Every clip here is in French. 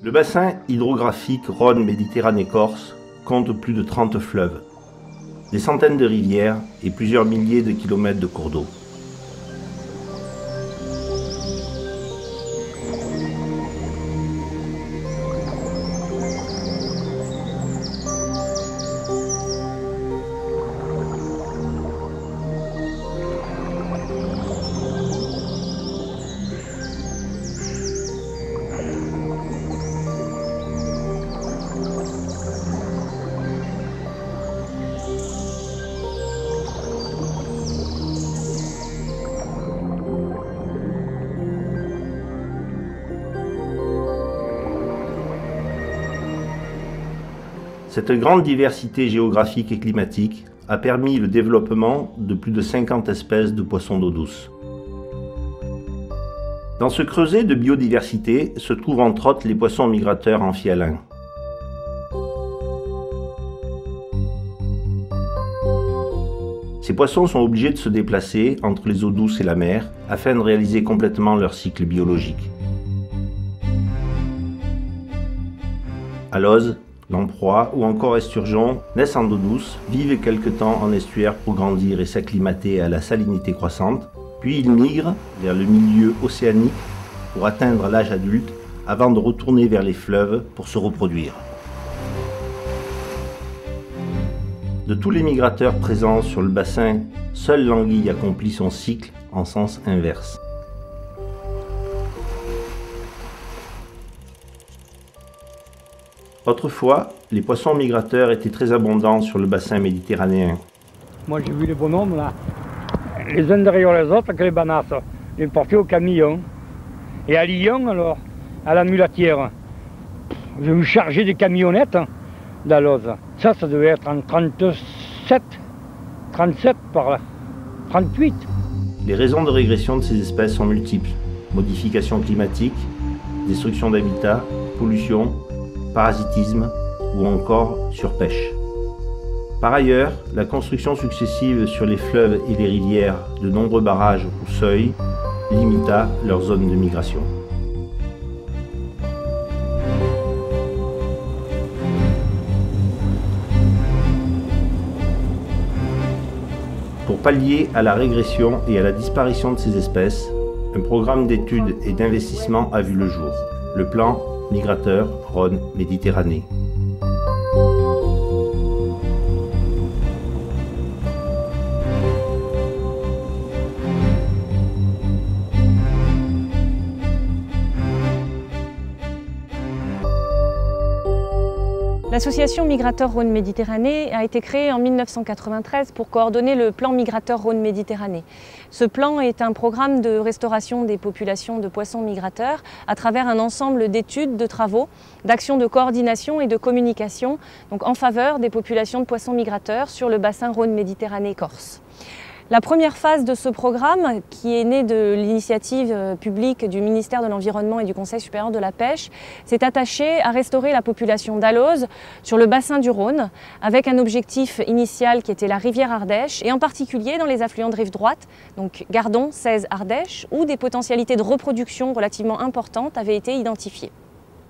Le bassin hydrographique Rhône-Méditerranée-Corse compte plus de 30 fleuves, des centaines de rivières et plusieurs milliers de kilomètres de cours d'eau. Cette grande diversité géographique et climatique a permis le développement de plus de 50 espèces de poissons d'eau douce. Dans ce creuset de biodiversité se trouvent entre autres les poissons migrateurs amphihalins. Ces poissons sont obligés de se déplacer entre les eaux douces et la mer afin de réaliser complètement leur cycle biologique. Aloses, lamproies ou encore esturgeons naissent en eau douce, vivent quelque temps en estuaire pour grandir et s'acclimater à la salinité croissante, puis ils migrent vers le milieu océanique pour atteindre l'âge adulte avant de retourner vers les fleuves pour se reproduire. De tous les migrateurs présents sur le bassin, seule l'anguille accomplit son cycle en sens inverse. Autrefois, les poissons migrateurs étaient très abondants sur le bassin méditerranéen. Moi j'ai vu les bonhommes là, les uns derrière les autres avec les banasses, les portés au camion. Et à Lyon alors, à la mulatière, j'ai vu charger des camionnettes d'aloses. Ça devait être en 37 par là, 38. Les raisons de régression de ces espèces sont multiples. Modifications climatiques, destruction d'habitats, pollution, parasitisme ou encore surpêche. Par ailleurs, la construction successive sur les fleuves et les rivières de nombreux barrages ou seuils limita leur zone de migration. Pour pallier à la régression et à la disparition de ces espèces, un programme d'études et d'investissement a vu le jour, le plan Migrateur Rhône-Méditerranée. L'association Migrateur Rhône-Méditerranée a été créée en 1993 pour coordonner le plan Migrateur Rhône-Méditerranée. Ce plan est un programme de restauration des populations de poissons migrateurs à travers un ensemble d'études, de travaux, d'actions de coordination et de communication donc en faveur des populations de poissons migrateurs sur le bassin Rhône-Méditerranée-Corse. La première phase de ce programme, qui est née de l'initiative publique du ministère de l'Environnement et du Conseil supérieur de la pêche, s'est attachée à restaurer la population d'aloses sur le bassin du Rhône, avec un objectif initial qui était la rivière Ardèche, et en particulier dans les affluents de rive droite, donc Gardon, 16, Ardèche, où des potentialités de reproduction relativement importantes avaient été identifiées.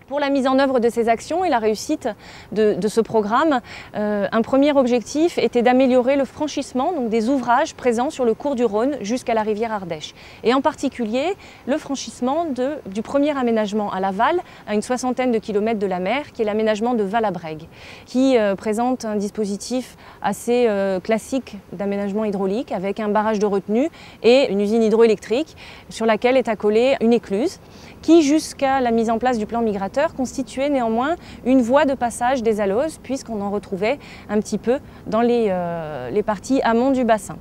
Pour la mise en œuvre de ces actions et la réussite de ce programme, un premier objectif était d'améliorer le franchissement donc des ouvrages présents sur le cours du Rhône jusqu'à la rivière Ardèche. Et en particulier, le franchissement du premier aménagement à l'aval, à une soixantaine de kilomètres de la mer, qui est l'aménagement de Val-à-Brègue, qui présente un dispositif assez classique d'aménagement hydraulique avec un barrage de retenue et une usine hydroélectrique sur laquelle est accolée une écluse qui, jusqu'à la mise en place du plan migrateur, constituait néanmoins une voie de passage des aloses, puisqu'on en retrouvait un petit peu dans les parties amont du bassin.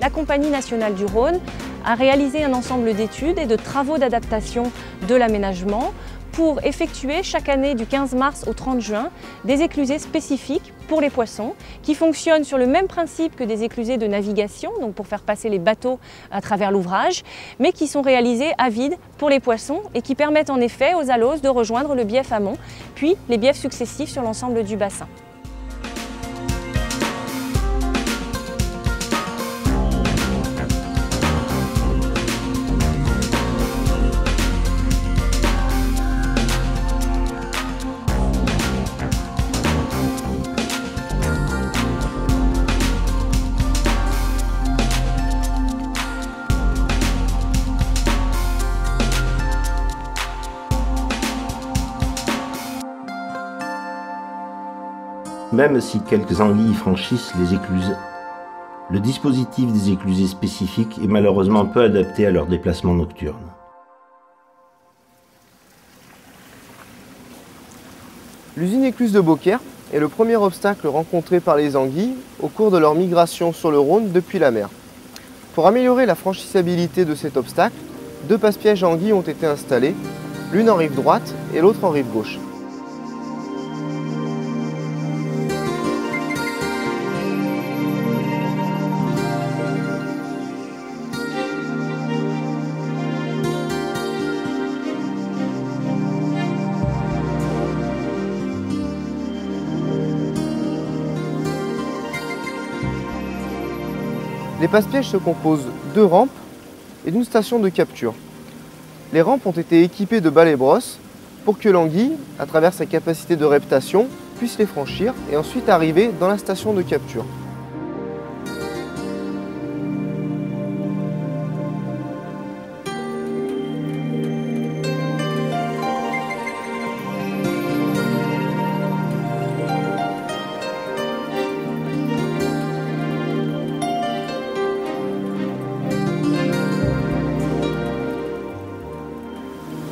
La Compagnie nationale du Rhône a réalisé un ensemble d'études et de travaux d'adaptation de l'aménagement pour effectuer chaque année du 15 mars au 30 juin des éclusées spécifiques pour les poissons qui fonctionnent sur le même principe que des éclusées de navigation, donc pour faire passer les bateaux à travers l'ouvrage, mais qui sont réalisées à vide pour les poissons et qui permettent en effet aux aloses de rejoindre le bief amont, puis les biefs successifs sur l'ensemble du bassin. Même si quelques anguilles franchissent les écluses, le dispositif des éclusées spécifiques est malheureusement peu adapté à leurs déplacements nocturnes. L'usine écluse de Beaucaire est le premier obstacle rencontré par les anguilles au cours de leur migration sur le Rhône depuis la mer. Pour améliorer la franchissabilité de cet obstacle, 2 passe-pièges à anguilles ont été installés, l'une en rive droite et l'autre en rive gauche. Les passe-pièges se composent de rampes et d'une station de capture. Les rampes ont été équipées de balais-brosses pour que l'anguille, à travers sa capacité de reptation, puisse les franchir et ensuite arriver dans la station de capture.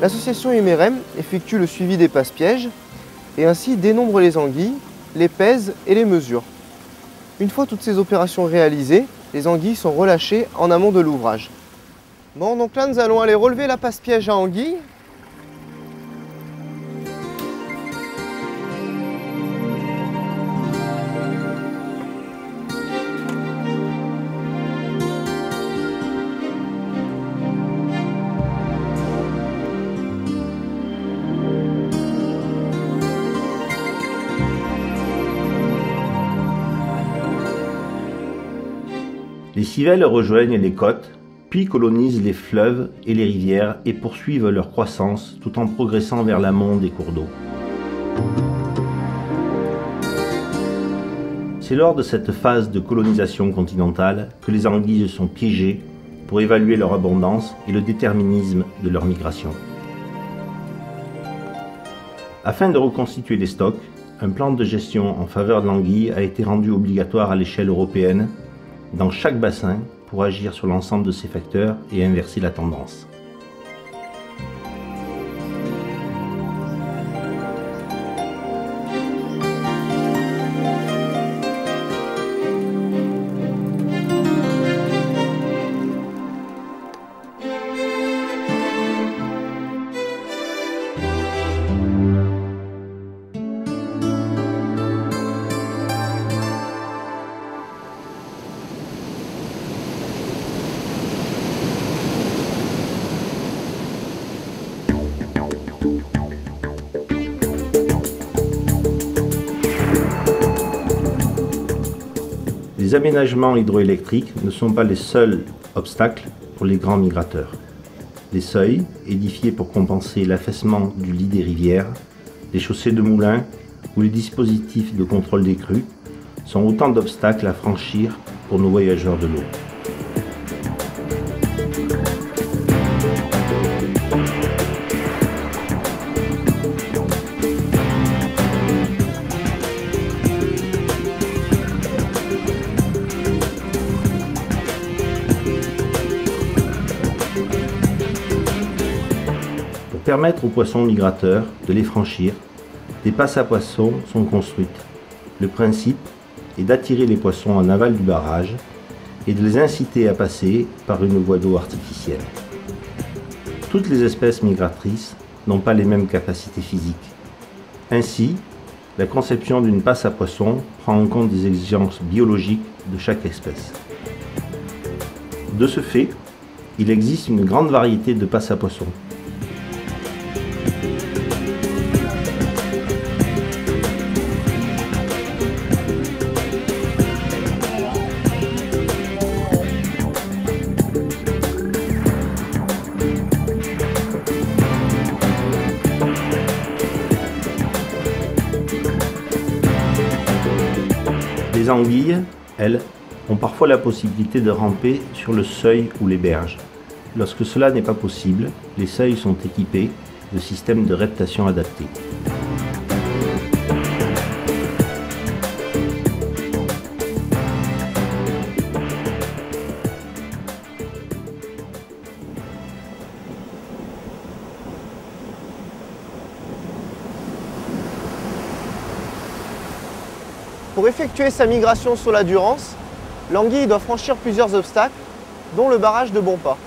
L'association MRM effectue le suivi des passe-pièges et ainsi dénombre les anguilles, les pèse et les mesure. Une fois toutes ces opérations réalisées, les anguilles sont relâchées en amont de l'ouvrage. Bon, donc là nous allons aller relever la passe-piège à anguilles. Les civelles rejoignent les côtes, puis colonisent les fleuves et les rivières et poursuivent leur croissance tout en progressant vers l'amont des cours d'eau. C'est lors de cette phase de colonisation continentale que les anguilles sont piégées pour évaluer leur abondance et le déterminisme de leur migration. Afin de reconstituer les stocks, un plan de gestion en faveur de l'anguille a été rendu obligatoire à l'échelle européenne dans chaque bassin pour agir sur l'ensemble de ces facteurs et inverser la tendance. Les aménagements hydroélectriques ne sont pas les seuls obstacles pour les grands migrateurs. Les seuils, édifiés pour compenser l'affaissement du lit des rivières, les chaussées de moulins ou les dispositifs de contrôle des crues, sont autant d'obstacles à franchir pour nos voyageurs de l'eau. Pour permettre aux poissons migrateurs de les franchir, des passes à poissons sont construites. Le principe est d'attirer les poissons en aval du barrage et de les inciter à passer par une voie d'eau artificielle. Toutes les espèces migratrices n'ont pas les mêmes capacités physiques. Ainsi, la conception d'une passe à poissons prend en compte des exigences biologiques de chaque espèce. De ce fait, il existe une grande variété de passes à poissons. Les anguilles, elles, ont parfois la possibilité de ramper sur le seuil ou les berges. Lorsque cela n'est pas possible, les seuils sont équipés de systèmes de reptation adaptés. Pour effectuer sa migration sur la Durance, l'anguille doit franchir plusieurs obstacles, dont le barrage de Bonpas.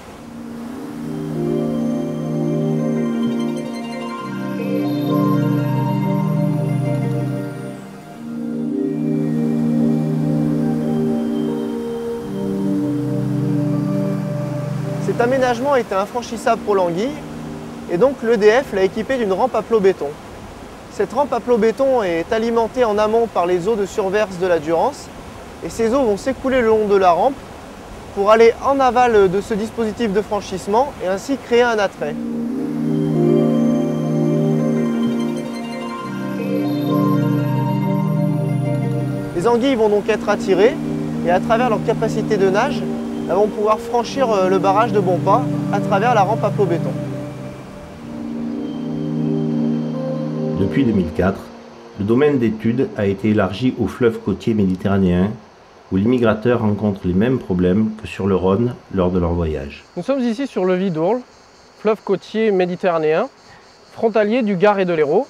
Cet aménagement était infranchissable pour l'anguille et donc l'EDF l'a équipé d'une rampe à flot béton. Cette rampe à flot béton est alimentée en amont par les eaux de surverse de la Durance et ces eaux vont s'écouler le long de la rampe pour aller en aval de ce dispositif de franchissement et ainsi créer un attrait. Les anguilles vont donc être attirées et à travers leur capacité de nage, elles vont pouvoir franchir le barrage de Bonpas à travers la rampe à flot béton. Depuis 2004, le domaine d'étude a été élargi au fleuve côtier méditerranéen, où les migrateurs rencontrent les mêmes problèmes que sur le Rhône lors de leur voyage. Nous sommes ici sur le Vidourle, fleuve côtier méditerranéen, frontalier du Gard et de l'Hérault,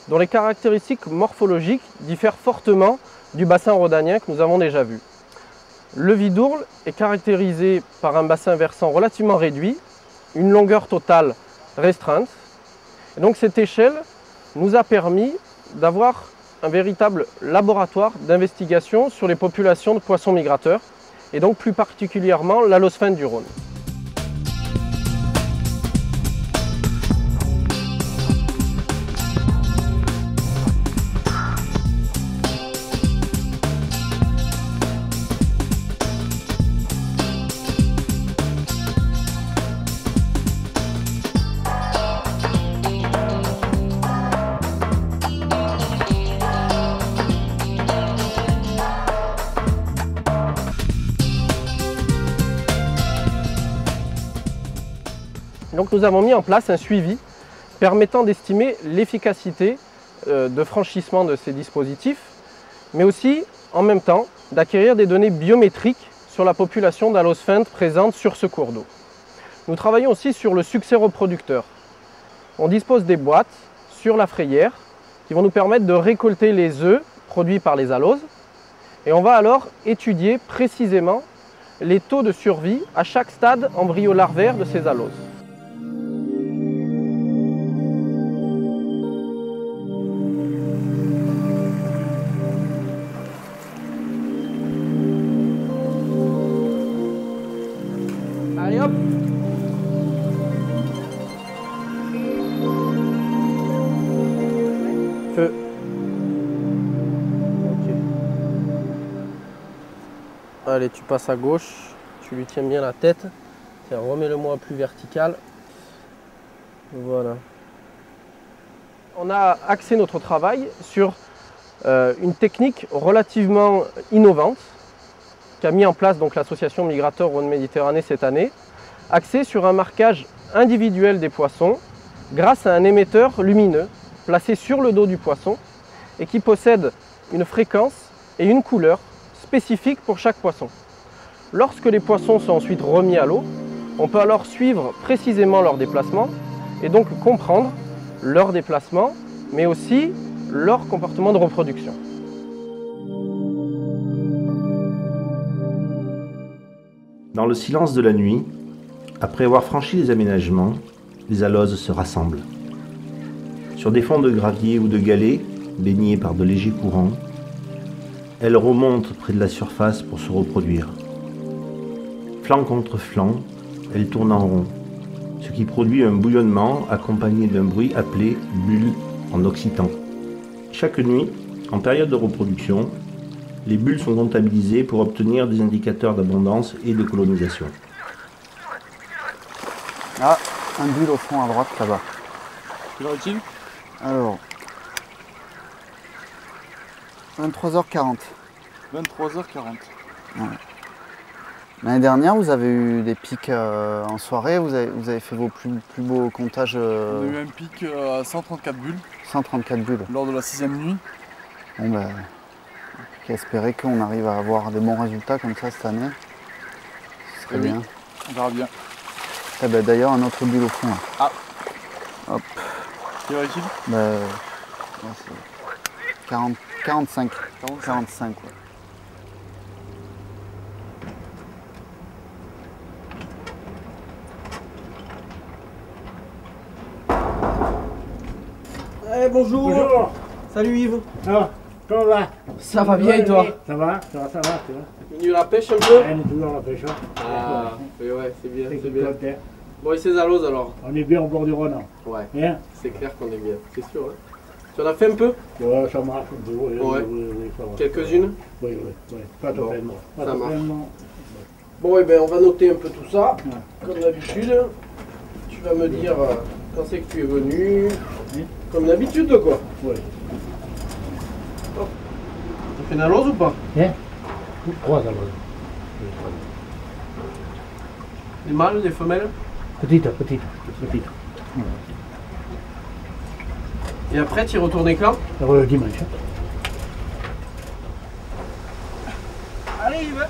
dont les caractéristiques morphologiques diffèrent fortement du bassin rhodanien que nous avons déjà vu. Le Vidourle est caractérisé par un bassin versant relativement réduit, une longueur totale restreinte. Et donc cette échelle nous a permis d'avoir un véritable laboratoire d'investigation sur les populations de poissons migrateurs, et donc plus particulièrement l'alosphène du Rhône. Donc nous avons mis en place un suivi permettant d'estimer l'efficacité de franchissement de ces dispositifs, mais aussi en même temps d'acquérir des données biométriques sur la population d'alosphènes présente sur ce cours d'eau. Nous travaillons aussi sur le succès reproducteur. On dispose des boîtes sur la frayère qui vont nous permettre de récolter les œufs produits par les aloses, et on va alors étudier précisément les taux de survie à chaque stade embryo-larvaire de ces aloses. Allez hop! Feu. Ok. Allez, tu passes à gauche, tu lui tiens bien la tête. Tiens, remets-le-moi plus vertical. Voilà. On a axé notre travail sur une technique relativement innovante qu'a mis en place l'association Migrateurs Rhône-Méditerranée cette année, axée sur un marquage individuel des poissons grâce à un émetteur lumineux placé sur le dos du poisson et qui possède une fréquence et une couleur spécifiques pour chaque poisson. Lorsque les poissons sont ensuite remis à l'eau, on peut alors suivre précisément leur déplacement et donc comprendre leur déplacement, mais aussi leur comportement de reproduction. Dans le silence de la nuit, après avoir franchi les aménagements, les aloses se rassemblent. Sur des fonds de gravier ou de galets, baignés par de légers courants, elles remontent près de la surface pour se reproduire. Flanc contre flanc, elles tournent en rond, ce qui produit un bouillonnement accompagné d'un bruit appelé bulle en occitan. Chaque nuit, en période de reproduction, les bulles sont comptabilisées pour obtenir des indicateurs d'abondance et de colonisation. Ah, un bulle au fond à droite là-bas. Quelle heure est-il? Alors, 23h40. 23h40. Ouais. L'année dernière, vous avez eu des pics en soirée, vous avez fait vos plus beaux comptages. On a eu un pic à 134 bulles 134 bulles. lors de la 6e nuit. Bon ben, on peut espérer qu'on arrive à avoir des bons résultats comme ça cette année. Ce serait Oui. bien. On verra bien. Ah ben, d'ailleurs, un autre bulle au fond. Là. Ah. Hop. Quelle heure est-il? Ben, ouais, c'est 45. 45, ouais. Eh, bonjour. Bonjour. Salut Yves. Ah, comment va? Ça va bien et toi? Ça va, tu vois. Venu à la pêche un peu? On est toujours à la pêche. Hein. Ah, oui, ouais, c'est bien, C'est c'est bien. bien. Bon, et c'est Zalos alors? On est bien au bord du Rhône. Ouais, Bien. c'est clair qu'on est bien, c'est sûr. Hein. Tu en as fait un peu? Ouais, ça marche un peu. Oui, Ouais. oui, ça va. Quelques-unes? Oui. Pas de Bon, peine. Pas ça de marche. peine, non. Bon, et ben on va noter un peu tout ça, Ouais. comme d'habitude. Tu vas me dire quand c'est que tu es venu, Oui. comme d'habitude quoi. Oui. Tu fais Nalos ou pas? Bien. 3 alors. Les mâles, les femelles? Petite. Et après, tu y retournes quand? Dimanche. Allez, Yves!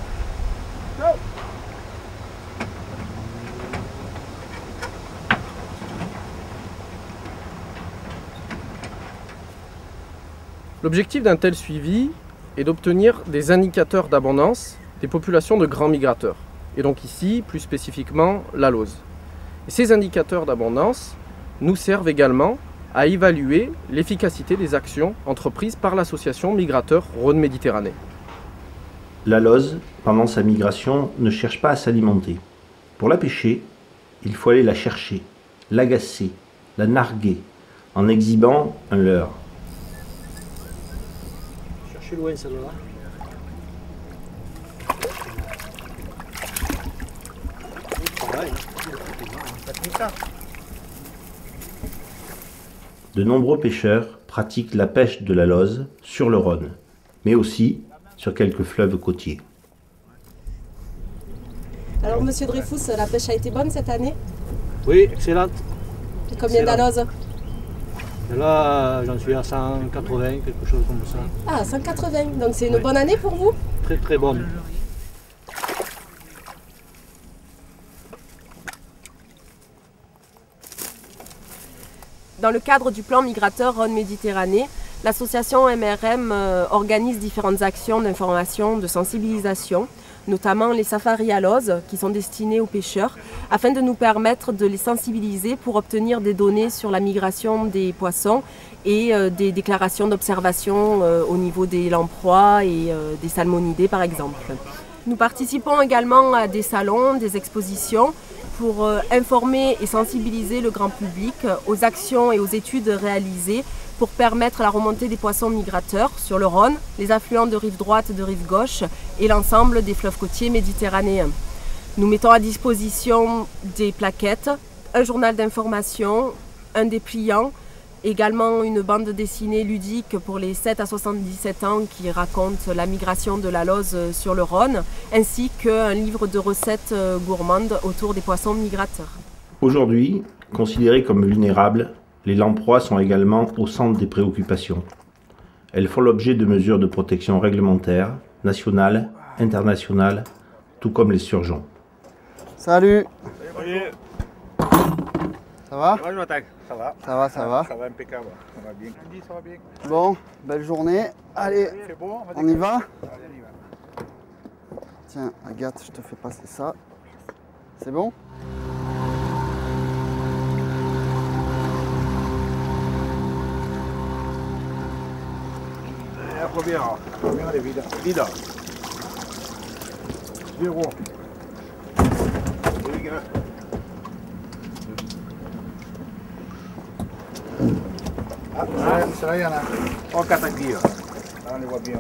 L'objectif d'un tel suivi est d'obtenir des indicateurs d'abondance des populations de grands migrateurs, et donc ici, plus spécifiquement, la lauze. Et ces indicateurs d'abondance nous servent également à évaluer l'efficacité des actions entreprises par l'association Migrateurs Rhône-Méditerranée. La lauze, pendant sa migration, ne cherche pas à s'alimenter. Pour la pêcher, il faut aller la chercher, l'agacer, la narguer, en exhibant un leurre. Cherchez loin celle-là. De nombreux pêcheurs pratiquent la pêche de la lauze sur le Rhône, mais aussi sur quelques fleuves côtiers. Alors, monsieur Dreyfus, la pêche a été bonne cette année? Oui, excellente. Combien Excellent. d'aloses? Et là, j'en suis à 180, quelque chose comme ça. Ah, 180. Donc, c'est une Oui. bonne année pour vous? Très très bonne. Dans le cadre du plan migrateur Rhône-Méditerranée, l'association MRM organise différentes actions d'information, de sensibilisation, notamment les safaris à l'ose qui sont destinés aux pêcheurs, afin de nous permettre de les sensibiliser pour obtenir des données sur la migration des poissons et des déclarations d'observation au niveau des lamproies et des salmonidés par exemple. Nous participons également à des salons, des expositions pour informer et sensibiliser le grand public aux actions et aux études réalisées pour permettre la remontée des poissons migrateurs sur le Rhône, les affluents de rive droite et de rive gauche et l'ensemble des fleuves côtiers méditerranéens. Nous mettons à disposition des plaquettes, un journal d'information, un dépliant, également une bande dessinée ludique pour les 7 à 77 ans qui raconte la migration de la lauze sur le Rhône, ainsi qu'un livre de recettes gourmandes autour des poissons migrateurs. Aujourd'hui, considérées comme vulnérables, les lamproies sont également au centre des préoccupations. Elles font l'objet de mesures de protection réglementaires, nationales, internationales, tout comme les surgeons. Salut. Ça va? Ouais, je m'attaque. Ça va? Ça va, ça va. Ça va impeccable. Ça va bien. Andy, ça va bien. Bon, belle journée. Allez, C'est bon? on y va? Allez, on y va. Tiens, Agathe, je te fais passer ça. C'est bon? Combien? Combien de vida? Vida. 0. Ce là, il y en a. Oh, 4 anguilles. Là, on les voit bien.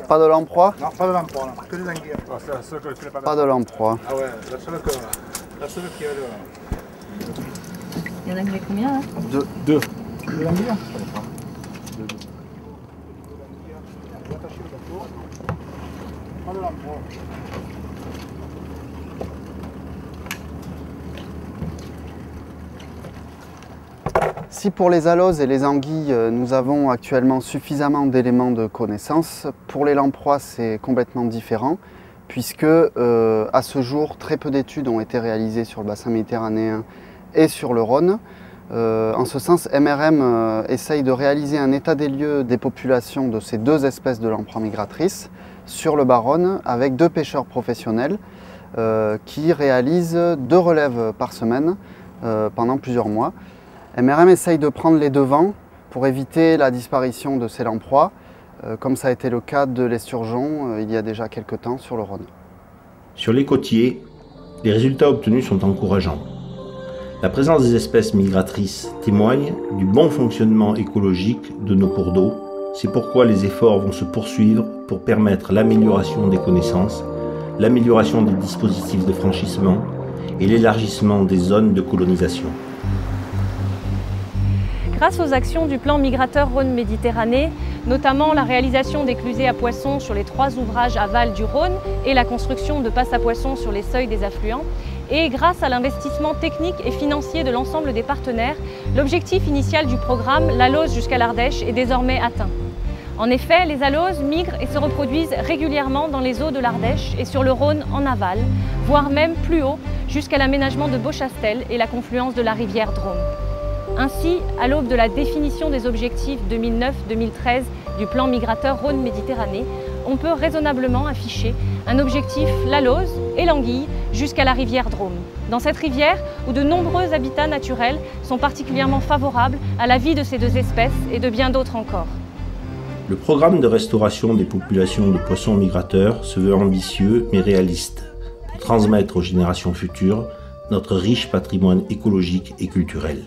Pas de lamproie? Non, pas de lamproie, non. Que des anguilles. Oh, c'est la seule que je ne pas. Pas de lamproie. Ah ouais, la seule qui est là. Il y en a que combien là? 2. 2 anguilles? Pas de lamproie. Si pour les aloses et les anguilles, nous avons actuellement suffisamment d'éléments de connaissance, pour les lamproies, c'est complètement différent, puisque à ce jour, très peu d'études ont été réalisées sur le bassin méditerranéen et sur le Rhône. En ce sens, MRM essaye de réaliser un état des lieux des populations de ces deux espèces de lamproies migratrices sur le Bas-Rhône avec 2 pêcheurs professionnels qui réalisent 2 relèves par semaine pendant plusieurs mois. MRM essaye de prendre les devants pour éviter la disparition de ces lamproies, comme ça a été le cas de l'esturgeon il y a déjà quelques temps sur le Rhône. Sur les côtiers, les résultats obtenus sont encourageants. La présence des espèces migratrices témoigne du bon fonctionnement écologique de nos cours d'eau. C'est pourquoi les efforts vont se poursuivre pour permettre l'amélioration des connaissances, l'amélioration des dispositifs de franchissement et l'élargissement des zones de colonisation. Grâce aux actions du plan migrateur Rhône-Méditerranée, notamment la réalisation d'éclusées à poissons sur les 3 ouvrages aval du Rhône et la construction de passes à poissons sur les seuils des affluents, et grâce à l'investissement technique et financier de l'ensemble des partenaires, l'objectif initial du programme, l'alose jusqu'à l'Ardèche, est désormais atteint. En effet, les aloses migrent et se reproduisent régulièrement dans les eaux de l'Ardèche et sur le Rhône en aval, voire même plus haut, jusqu'à l'aménagement de Beauchastel et la confluence de la rivière Drôme. Ainsi, à l'aube de la définition des objectifs 2009-2013 du plan migrateur Rhône-Méditerranée, on peut raisonnablement afficher un objectif l'alose et l'anguille jusqu'à la rivière Drôme. Dans cette rivière où de nombreux habitats naturels sont particulièrement favorables à la vie de ces 2 espèces et de bien d'autres encore. Le programme de restauration des populations de poissons migrateurs se veut ambitieux mais réaliste pour transmettre aux générations futures notre riche patrimoine écologique et culturel.